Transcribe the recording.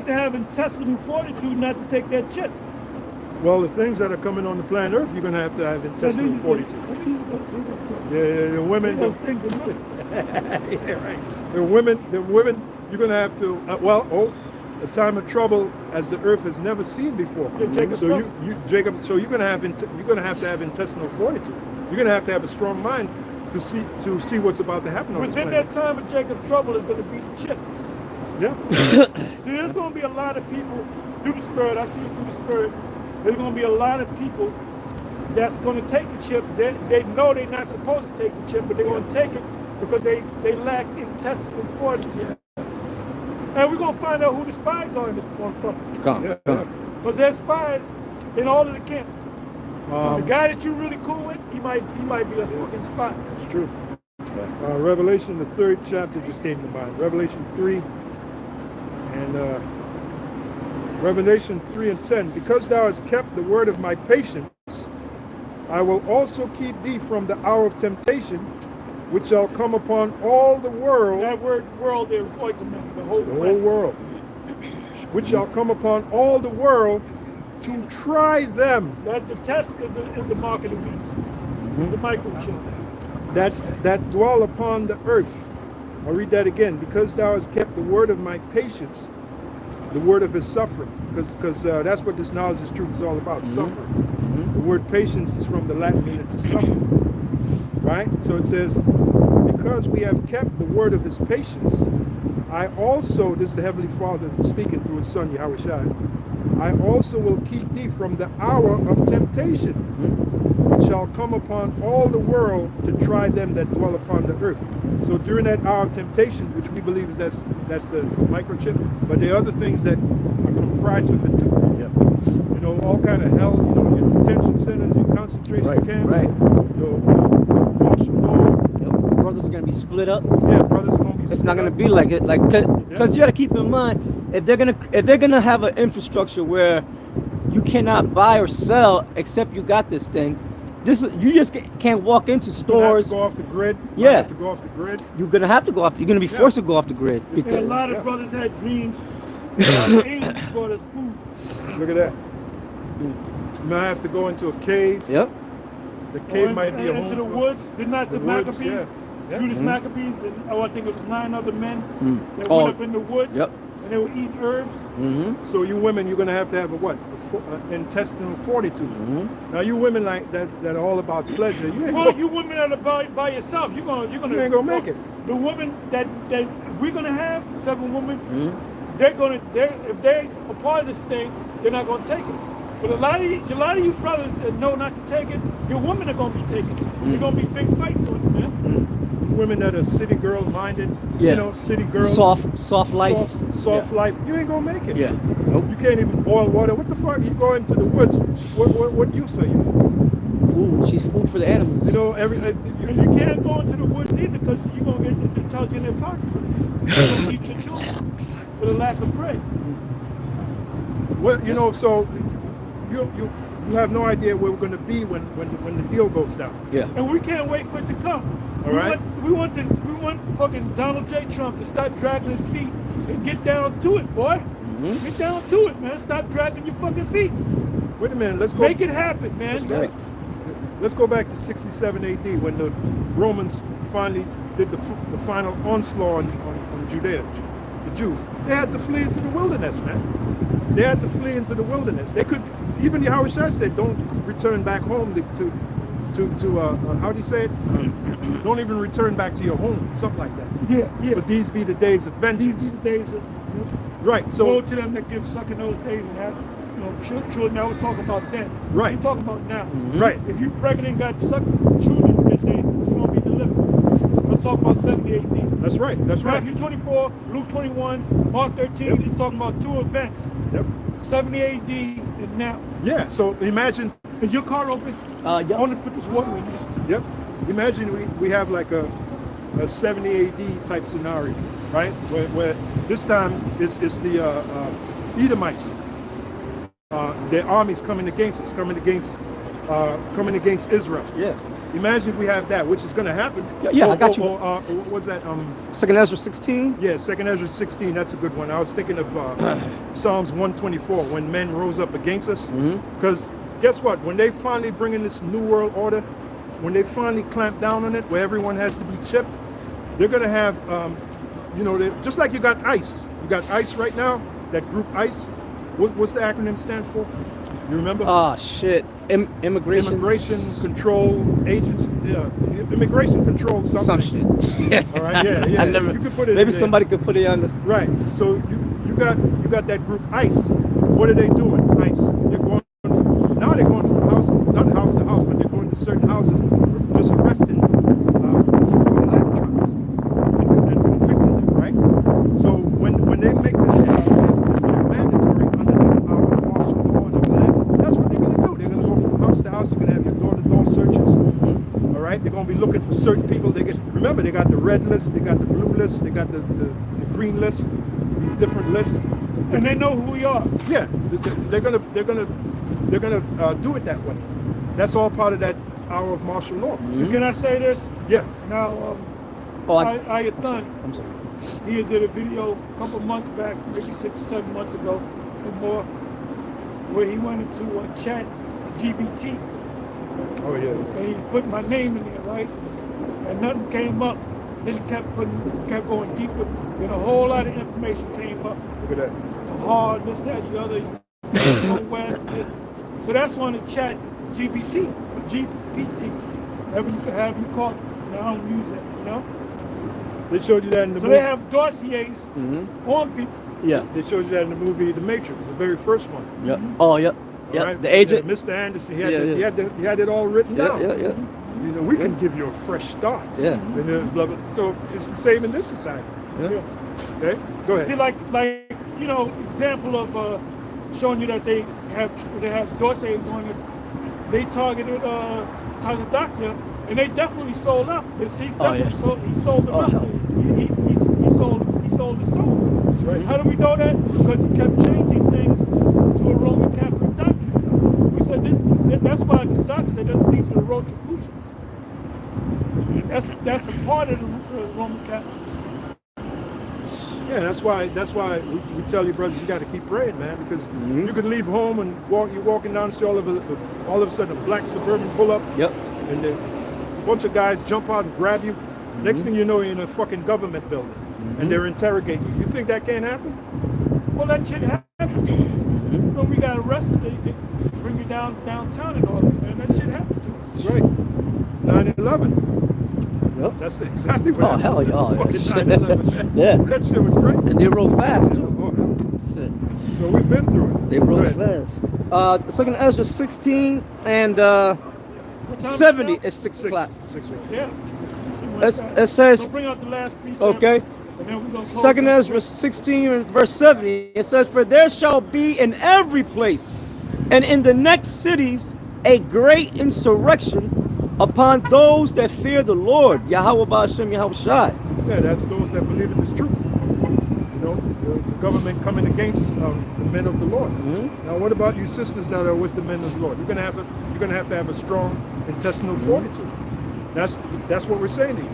to have intestinal fortitude not to take that chip. Well, the things that are coming on the planet Earth, you're going to have intestinal fortitude. Yeah, the women. Those things are missing. Yeah, right. The women, you're going to have to. A time of trouble as the Earth has never seen before. Yeah, Jacob, so you're going to have to have intestinal fortitude. You're going to have a strong mind to see what's about to happen on this planet. Within that time of Jacob's trouble is going to be the chip. Yeah. See, there's going to be a lot of people through the Spirit. I see it through the Spirit. There's going to be a lot of people that's going to take the chip. They know they're not supposed to take the chip, but they're going to take it because they lack intestinal fortitude. And we're going to find out who the spies are in this motherfucker. Come. Because there's spies in all of the camps. So the guy that you're really cool with, he might be a fucking spy. That's true. Revelation, the 3rd chapter just came to mind. Revelation 3 and Revelation 3 and 10. Because thou hast kept the word of my patience, I will also keep thee from the hour of temptation, which shall come upon all the world. That word world there is oikoumene, the whole world. Which shall come upon all the world to try them. That the test is a mark of the beast. It's a microchip. That dwell upon the earth. I'll read that again. Because thou hast kept the word of my patience, the word of his suffering. Because that's what this knowledge is truth is all about, suffering. The word patience is from the Latin meaning to suffer. Right? So it says, because we have kept the word of his patience, I also, this is the Heavenly Father speaking through his Son, Yahushua, I also will keep thee from the hour of temptation, which shall come upon all the world to try them that dwell upon the earth. So during that hour of temptation, which we believe is that's the microchip, but there are other things that are comprised with it too. You know, all kind of hell, you know, your detention centers, your concentration camps, your martial law. Brothers are going to be split up. Yeah, brothers are going to be split up. It's not going to be like it, because you got to keep in mind, if they're gonna have an infrastructure where you cannot buy or sell except you got this thing, you just can't walk into stores. You're gonna have to go off the grid. Yeah. You have to go off the grid. You're gonna have to go off. You're gonna be forced to go off the grid. And a lot of brothers had dreams. Aliens brought us food. Look at that. You might have to go into a cave. Yep. The cave might be a home. Into the woods. Did not the Maccabees? Yeah. Judas Maccabees and I think it was 9 other men that went up in the woods. Yep. And they were eating herbs. So you women, you're going to have intestinal fortitude. Now you women like that are all about pleasure. You women are by yourself. You ain't gonna make it. The women that we're gonna have, 7 women, if they are part of this thing, they're not gonna take it. But a lot of you brothers that know not to take it, your women are gonna be taking it. There's gonna be big fights on it, man. Women that are city girl minded, city girls, soft life, soft life. You ain't gonna make it. Yeah, nope. You can't even boil water. What the fuck? You go into the woods. What use are you? Food. She's food for the animals. You know, you can't go into the woods either because you're gonna get the intelligent in their pocket. You're gonna eat your children for the lack of bread. Well, you know, so you have no idea where we're gonna be when the deal goes down. Yeah. And we can't wait for it to come. All right. We want fucking Donald J. Trump to start dragging his feet and get down to it, boy. Get down to it, man. Stop dragging your fucking feet. Wait a minute. Let's go. Make it happen, man. Let's go back to 67 AD when the Romans finally did the final onslaught on Judea, the Jews. They had to flee into the wilderness, man. They had to flee into the wilderness. They could, even Yahushua said, don't return back home to how do you say it? Don't even return back to your home, something like that. Yeah. But these be the days of vengeance. These be the days of right. So woe to them that give suck in those days and have children. I was talking about then. Right. We're talking about now. Right. If you pregnant and got suck children that day, you're gonna be delivered. Let's talk about 70 AD. That's right. That's right. Matthew 24, Luke 21, Mark 13. It's talking about 2 events. 70 AD and now. Yeah. So imagine. Is your car open? I want to put this water in there. Yep. Imagine we have like a 70 AD type scenario, right? Where this time it's the Edomites. Their armies coming against us, coming against Israel. Yeah. Imagine if we have that, which is going to happen. Yeah, I got you. What was that? Second Ezra 16. Yeah, Second Ezra 16. That's a good one. I was thinking of Psalms 124, when men rose up against us. Because guess what? When they finally bring in this new world order, when they finally clamp down on it, where everyone has to be chipped, they're going to have, just like you got ICE. You got ICE right now. That group ICE. What's the acronym stand for? You remember? Oh shit. Immigration. Immigration control agents. Immigration control something. Some shit. All right. Yeah. I never, you could put it. Maybe in there. somebody could put it on the. Right. So you got that group ICE. What are they doing? ICE. They're going from house, not house to house, but they're going to certain houses, just arresting so-called electrons and convicting them. Right. So when they make this mandatory under the martial law and all that, that's what they're going to do. They're going to go from house to house. You're going to have your door-to-door searches. All right, they're going to be looking for certain people. Remember, they got the red list, they got the blue list, they got the green list. These different lists, and they know who we are. Yeah, they're gonna do it that way. That's all part of that hour of martial law. Can I say this? Yeah. Now, Ayathan, I'm sorry. he did a video a couple months back, maybe 6 or 7 months ago or more, where he went into chat GBT. Oh yeah. And he put my name in there, right? And nothing came up. Then he kept going deeper. Then a whole lot of information came up. Look at that. To hard, this, that, the other, west. So that's on the chat GBT, or GPT. Whatever you call it. Now, I don't use it, you know? They showed you that in the So movie. they have dossiers on people. Yeah. They showed you that in the movie The Matrix, the very first one. Yeah. Oh yeah. Yeah. Right? The agent. Yeah, Mr. Anderson, he Yeah, had it all written down. Yeah. You know, we can give you a fresh start. Yeah. And blah, blah. So it's the same in this society. Yeah. Okay, go ahead. See, like example of showing you that they have dossiers on this. They targeted Tazadakia, and they definitely sold out. He's definitely sold them out. He sold his soul. That's right. How do we know that? Because he kept changing things to a Roman Catholic doctrine. We said this. That's why Kazak said these are the Rosicrucians. That's a part of the Roman Catholics. Yeah, that's why we tell you, brothers, you got to keep praying, man, because you could leave home and you're walking down the street, all of a sudden a black Suburban pull up, and a bunch of guys jump out and grab you. Next thing you know, you're in a fucking government building, and they're interrogating you. You think that can't happen? Well, that shit happened to us. When we got arrested, they bring you downtown and all that, man. That shit happened to us. That's right. 9/11. Yep. That's exactly what happened. Hell yeah. Fucking 9/11, man. Yeah. That shit was crazy. And they roll fast too. Oh, hell. Shit. So we've been through it. They roll Go ahead. fast. Second Ezra 16 and What time 70 is it now? is 6 o'clock. 6 o'clock. Yeah. It says, So bring out the last piece. okay. And then we're gonna close Second up. Ezra 16 and verse 70, it says, "For there shall be in every place and in the next cities a great insurrection upon those that fear the Lord." Yahweh Ba'ashem Yahweh Shai. Yeah, that's those that believe in this truth. You know, the government coming against the men of the Lord. Now, what about you sisters that are with the men of the Lord? You're gonna have to have a strong intestinal fortitude. That's what we're saying to you.